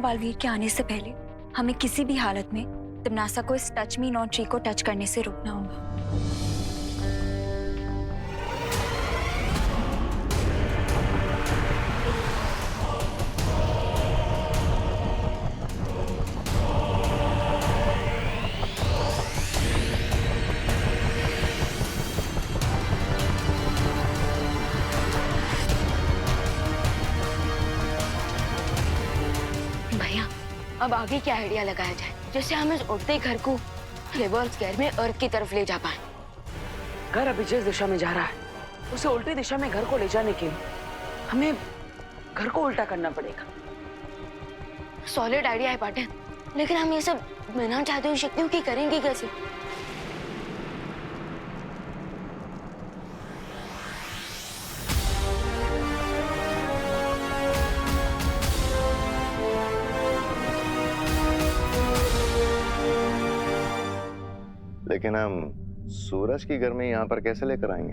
बालवीर के आने से पहले हमें किसी भी हालत में तिमनासा को इस टच मी नॉट ट्री को टच करने से रोकना होगा। अब आगे क्या आइडिया लगाया जाए जिससे हम इस उड़ते घर को रिवर्स गियर में अर्थ की तरफ ले जा पाए। घर अभी जिस दिशा में जा रहा है उसे उल्टी दिशा में घर को ले जाने के लिए हमें घर को उल्टा करना पड़ेगा। सॉलिड आइडिया है पाटिल, लेकिन हम ये सब बिना चाहते हुए शक्तियों की करेंगे कैसे? लेकिन हम सूरज की गर्मी यहाँ पर कैसे लेकर आएंगे?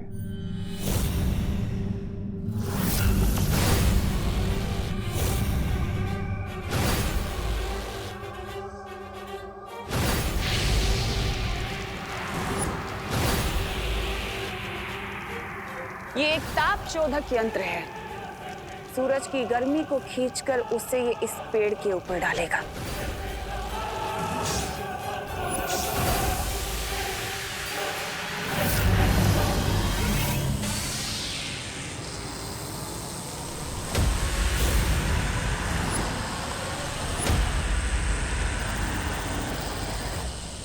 ये एक ताप शोधक यंत्र है। सूरज की गर्मी को खींचकर उसे ये इस पेड़ के ऊपर डालेगा।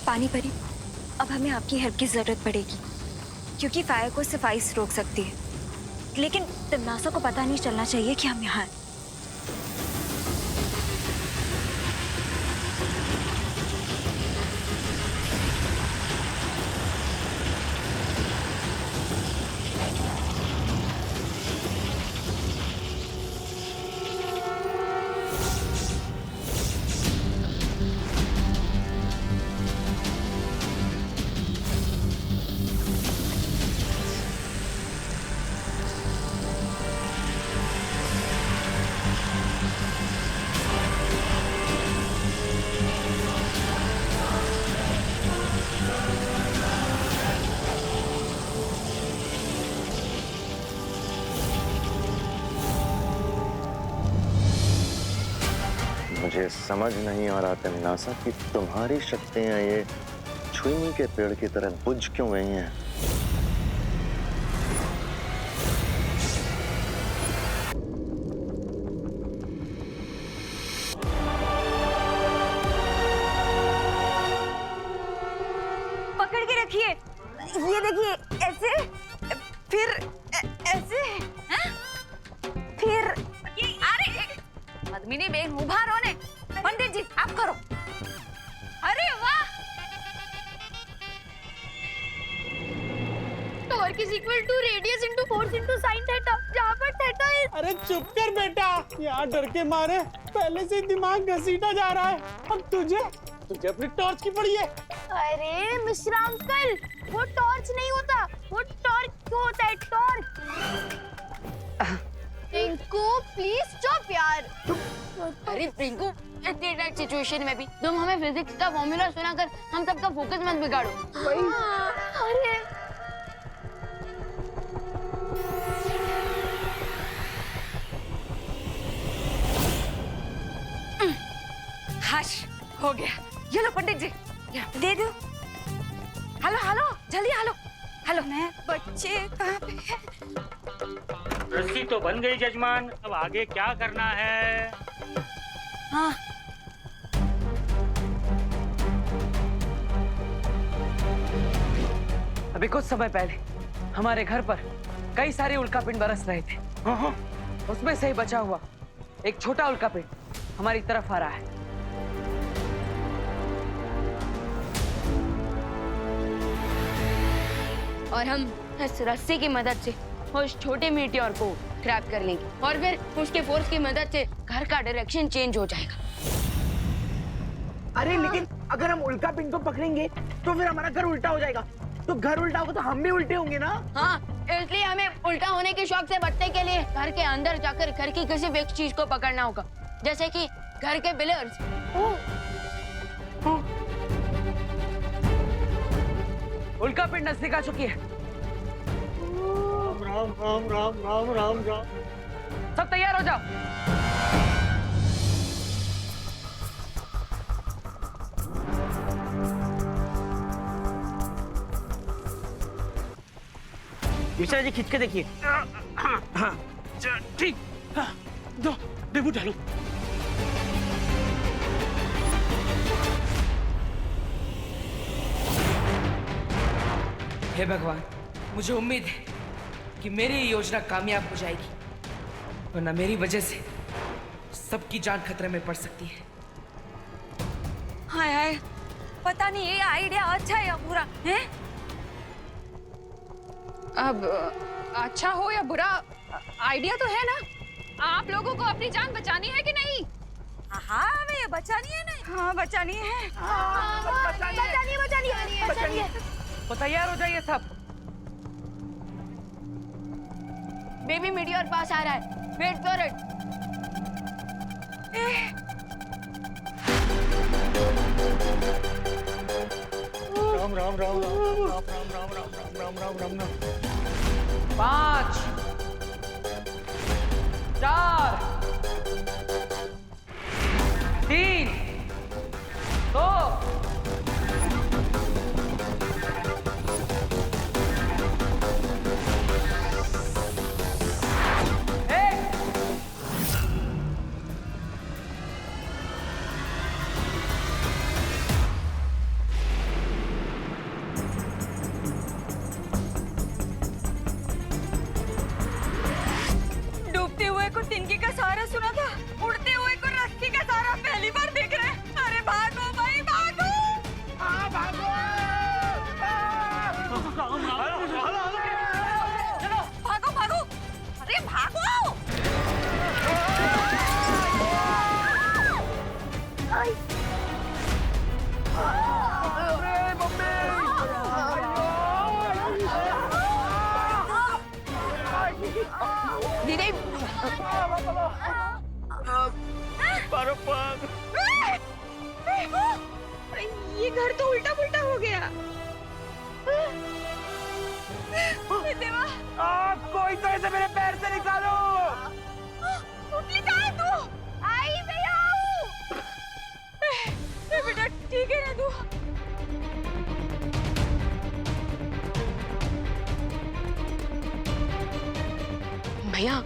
पानी परी, अब हमें आपकी हेल्प की जरूरत पड़ेगी क्योंकि फायर को सिर्फ आइस रोक सकती है, लेकिन तिमनासा को पता नहीं चलना चाहिए कि हम यहाँ हैं। मुझे समझ नहीं आ रहा तिमनासा कि तुम्हारी शक्तियां ये छुईनी के पेड़ की तरह बुझ क्यों गई हैं? पकड़ के रखिए, ये देखिए, ऐसे फिर ऐसे फिर पद्मिनी बेन उभा रहो ने। पंडित जी आप करो। अरे वाह, torque is equal to radius into force into sine theta, जहां पर थीटा इज। अरे चुप कर बेटा, यहाँ डर के मारे पहले से दिमाग घसीटा जा रहा है। अब तुझे अपनी टॉर्च की पड़ी है। अरे मिश्रा अंकल, वो टॉर्च नहीं होता, वो टॉर्क होता है, टॉर्क। रिंकू प्लीज स्टॉप यार। अरे रिंकू, इतनी टाइट सिचुएशन में भी तुम हमें फिजिक्स का फॉर्मूला सुनाकर हम सबका फोकस मत बिगाड़ो। अरे हश, हो गया। ये लो पंडित जी, दे दो। हेलो हेलो, जल्दी हेलो हेलो। मैं बच्चे कहाँ पे हैं? रस्सी तो बन गई जजमान, अब आगे क्या करना है? हाँ, अभी कुछ समय पहले हमारे घर पर कई सारे उल्कापिंड बरस रहे थे। उसमें से ही बचा हुआ एक छोटा उल्कापिंड हमारी तरफ आ रहा है। और हम इस रस्सी की मदद से उस छोटे मीटियोर को ग्रैब कर लेंगे और फिर उसके फोर्स की मदद से घर का डायरेक्शन चेंज हो जाएगा। अरे लेकिन अगर हम उल्का पिंड को पकड़ेंगे तो फिर हमारा घर उल्टा हो जाएगा। तो घर उल्टा होगा तो हम भी उल्टे होंगे ना। हाँ, इसलिए हमें उल्टा होने के शौक से बचने के लिए घर के अंदर जाकर घर की किसी भी एक चीज को पकड़ना होगा, जैसे कि घर के पिलर्स। उल्का पिंड नजदीक आ चुकी है। राम राम राम राम राम राम। सब तैयार हो जाओ। विशाल जी खींच के देखिए। ठीक। दो डेबू डालो। हे भगवान, मुझे उम्मीद है कि मेरी ये योजना कामयाब हो जाएगी, वरना मेरी वजह से सबकी जान खतरे में पड़ सकती है। हाय हाय, पता नहीं ये आइडिया अच्छा है या बुरा है। अब अच्छा हो या बुरा, आइडिया तो है ना। आप लोगों को अपनी जान बचानी है कि नहीं? हाँ वे बचानी है ना। हाँ बचानी है। बचानी है। तो तैयार हो जाइए सब। बेबी मीटियोर पास आ रहा है, wait for it. Ram Ram Ram Ram Ram Ram Ram Ram Ram Ram Ram. 5 4 3 2 डूबते हुए को तिनके का सहारा सुना था, उड़ते हुए को रस्सी का सहारा पहली बार देख रहे हैं। अरे भागो भाई भागो। चलो भागो भागो। अरे भागो। दीदी, ये घर तो उल्टा पुल्टा हो गया। देवा, कोई तो ऐसे मेरे पैर से निकालो। निकाल तू। आई मैं आऊं। बेटा ठीक है ना तू? भैया,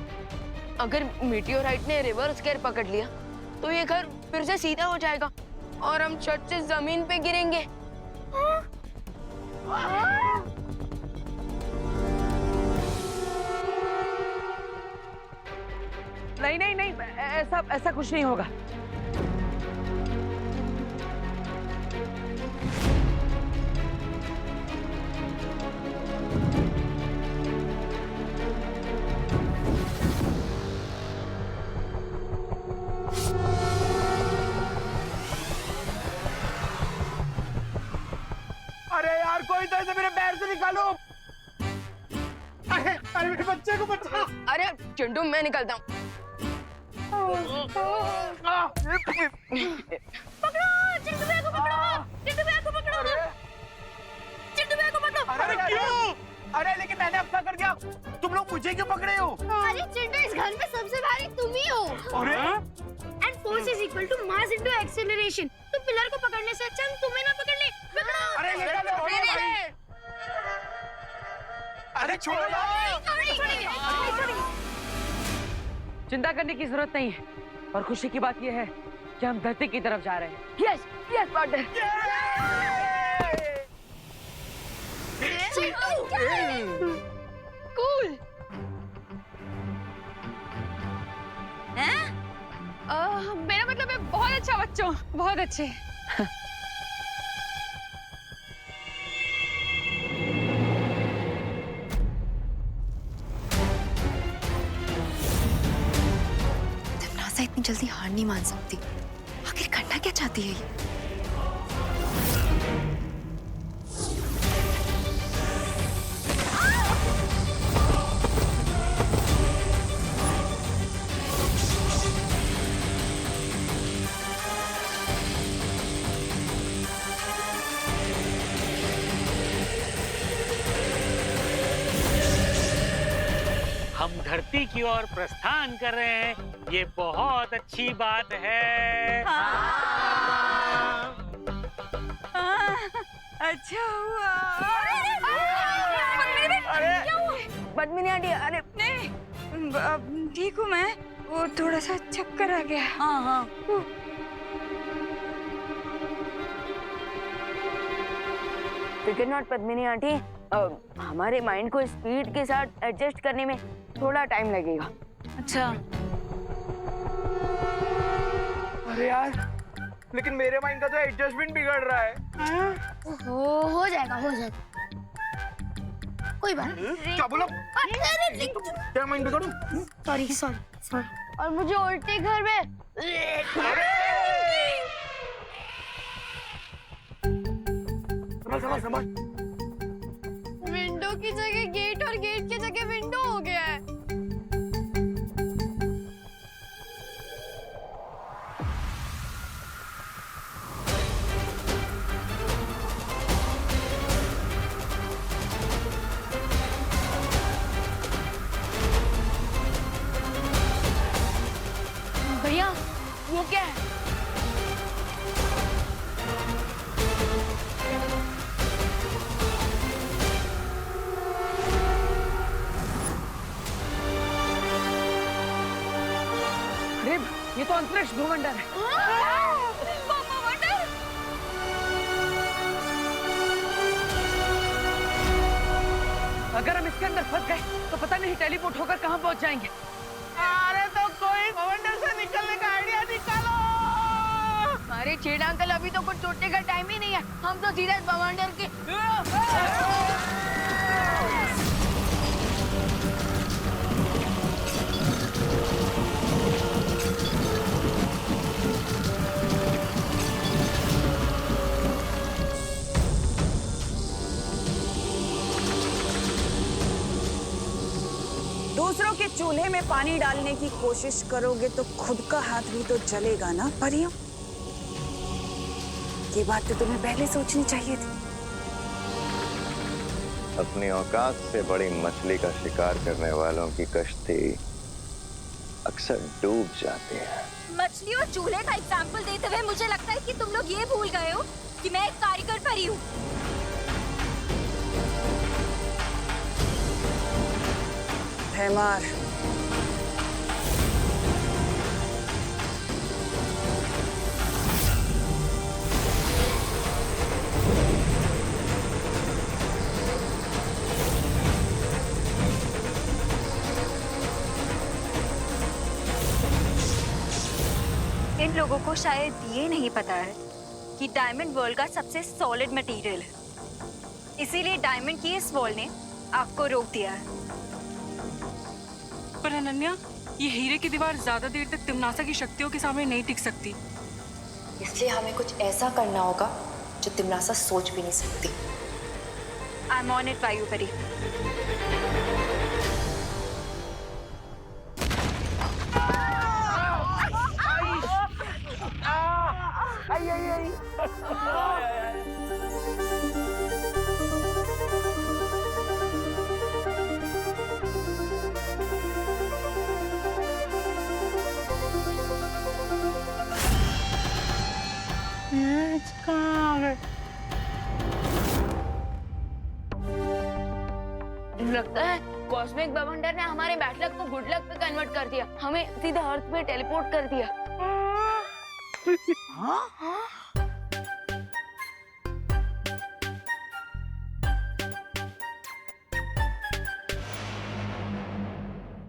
अगर मीटियोराइट ने रिवर्स गियर पकड़ लिया तो ये घर फिर से सीधा हो जाएगा और हम छत से जमीन पे गिरेंगे। नहीं नहीं नहीं, ऐसा ऐसा कुछ नहीं होगा। अरे यार, कोई तो ऐसे मेरे पैर से निकालो। अरे मेरे बच्चे को बचा। अरे चिंटू, मैं निकलता हूँ। अरे क्यों? अरे लेकिन मैंने अपना कर दिया, तुम लोग मुझे क्यों पकड़े हो? अरे चिंटू, इस घर में सबसे भारी तुम ही हो। अरे and force is equal to mass into acceleration. तो पिलर को पकड़ने से अच्छा हम तुम्हें ना पकड़ ले। पकड़ो। अरे ये क्या हो रहा है? अरे छोड़ो। चिंता करने की जरूरत नहीं है, और खुशी की बात यह है कि हम धरती की तरफ जा रहे हैं। Yes yes partner. कूल। मेरा मतलब है बहुत अच्छा बच्चों, बहुत अच्छे। दमनासा इतनी जल्दी हार नहीं मान सकती। आखिर करना क्या चाहती है ये? धरती की ओर प्रस्थान कर रहे हैं, ये बहुत अच्छी बात है। अच्छा हुआ। पद्मिनी आंटी, अरे नहीं, अब ठीक हूँ मैं। वो थोड़ा सा चक्कर आ गया। हाँ हाँ। फिकर नॉट पद्मिनी आंटी, हमारे माइंड को स्पीड के साथ एडजस्ट करने में थोड़ा टाइम लगेगा। अच्छा, अरे यार, लेकिन मेरे माइंड का तो एडजस्टमेंट बिगड़ रहा है। हो जाएगा, हो जाएगा। कोई बात नहीं। क्या बोला? क्या माइंड बिगड़ू? Sorry sorry sorry. और मुझे उल्टे घर में समझ। विंडो की जगह गेट और गेट की जगह विंडो हो गया है। भैया, वो क्या है? अरे ये तो अंतरिक्ष भूमंडल है। अगर हम इसके अंदर फंस गए तो पता नहीं टेलीपोर्ट होकर कहाँ पहुंच जाएंगे। अरे तो कोई भवंडर से निकलने का आइडिया निकालो। अरे छेड़ा अंकल, अभी तो कुछ सोचने का टाइम ही नहीं है। हम तो सीधे बवंडर के दूसरों के चूल्हे में पानी डालने की कोशिश करोगे तो खुद का हाथ भी तो जलेगा ना परियों। ये बात तो तुम्हें पहले सोचनी चाहिए थी। अपनी औकात से बड़ी मछली का शिकार करने वालों की कश्ती अक्सर डूब जाती है। मछली और चूल्हे का एग्जाम्पल देते हुए मुझे लगता है कि तुम लोग ये भूल गए हो कि मैं एक कारीगर परी हूँ। भैमार, इन लोगों को शायद ये नहीं पता है कि डायमंड वर्ल्ड का सबसे सॉलिड मटेरियल है, इसीलिए डायमंड की इस वॉल ने आपको रोक दिया है। पर अनन्या, ये हीरे की दीवार ज्यादा देर तक तिमनासा की शक्तियों के सामने नहीं टिक सकती। इसलिए हमें कुछ ऐसा करना होगा जो तिमनासा सोच भी नहीं सकती। आई एम ऑन इट वायुपरी। लगता है कॉस्मिक बवंडर ने हमारे बैड लक को गुड लक पे कन्वर्ट कर दिया। हमें सीधे अर्थ पे टेलीपोर्ट कर दिया।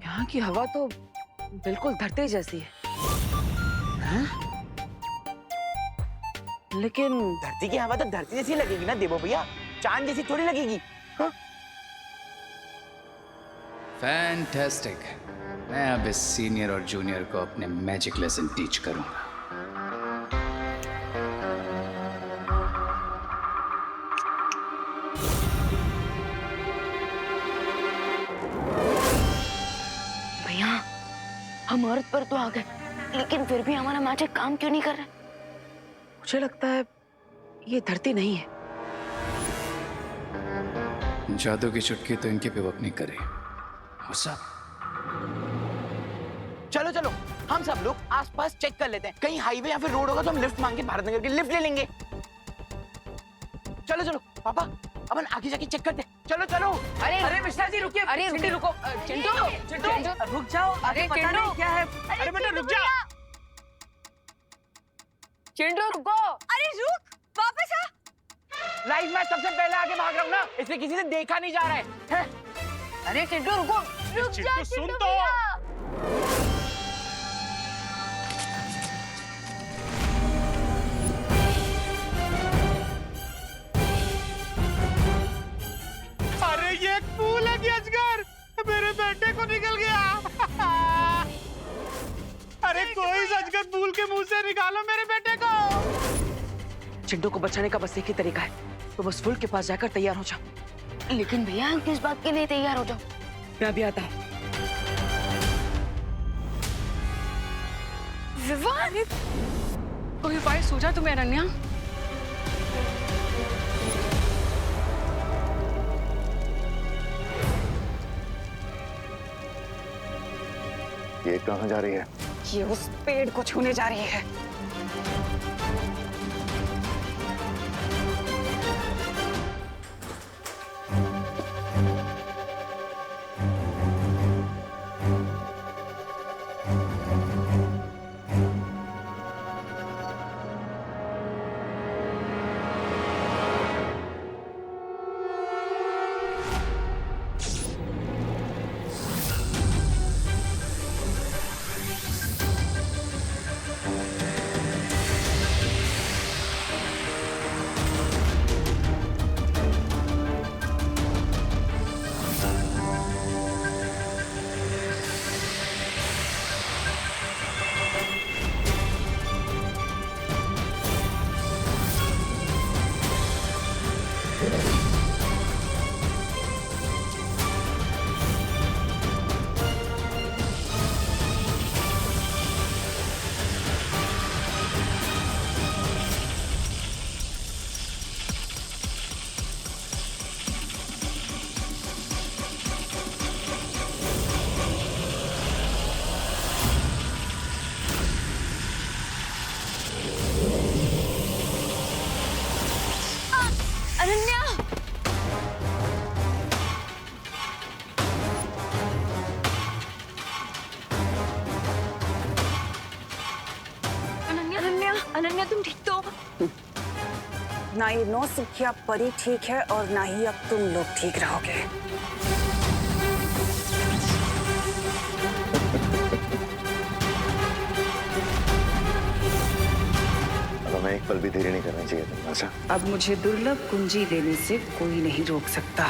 यहाँ की हवा तो बिल्कुल धरती जैसी है। हाँ? लेकिन धरती की हवा तो धरती जैसी लगेगी ना देवो भैया, चांद जैसी थोड़ी लगेगी। हाँ? फैंटास्टिक। मैं अब इस सीनियर और जूनियर को अपने मैजिक लेसन टीच करूंगा। भैया, हम अर्थ पर तो आ गए, लेकिन फिर भी हमारा मैजिक काम क्यों नहीं कर रहा? मुझे लगता है ये धरती नहीं है। जादू की चुटकी तो इनके पे वर्क नहीं करे। What's up? चलो चलो, हम सब लोग आसपास चेक कर लेते हैं, कहीं हाईवे या फिर रोड होगा तो हम लिफ्ट मांग के भारत नगर की लिफ्ट ले लेंगे। चलो चलो पापा, अपन आगे जाके चेक करते हैं। चलो चलो। अरे मिश्रा जी रुकिए। अरे चिंटू रुको। चिंटू रुक जाओ। अरे पता नहीं क्या है। अरे बेटा रुक जा। चिंटू रुको। अरे रुक, वापस आ। लाइफ में सबसे पहले आगे भाग रहा हूँ ना, इसलिए किसी से देखा नहीं जा रहा है। अरे चिंटू रुको। रुक जा सुन चिंटू तो। भैया। अरे ये फूल है कि अजगर मेरे बेटे को निकल गया। अरे कोई अजगर फूल के मुंह से निकालो मेरे बेटे को। चिंटू को बचाने का बस एक ही तरीका है, तो बस फुल के पास जाकर तैयार हो जाओ। लेकिन भैया किस बात के लिए तैयार हो जाओ? मैं अभी आता हूँ। विवान, कोई उपाय सूझा तुम्हें अनन्या? ये कहाँ जा रही है? ये उस पेड़ को छूने जा रही है। अनन्या, अनन्या, अनन्या तुम ठीक तो? ना ये नौसिखिया परी ठीक है और ना ही अब तुम लोग ठीक रहोगे। हमें एक पल भी देरी नहीं करनी चाहिए। अब मुझे दुर्लभ कुंजी देने से कोई नहीं रोक सकता।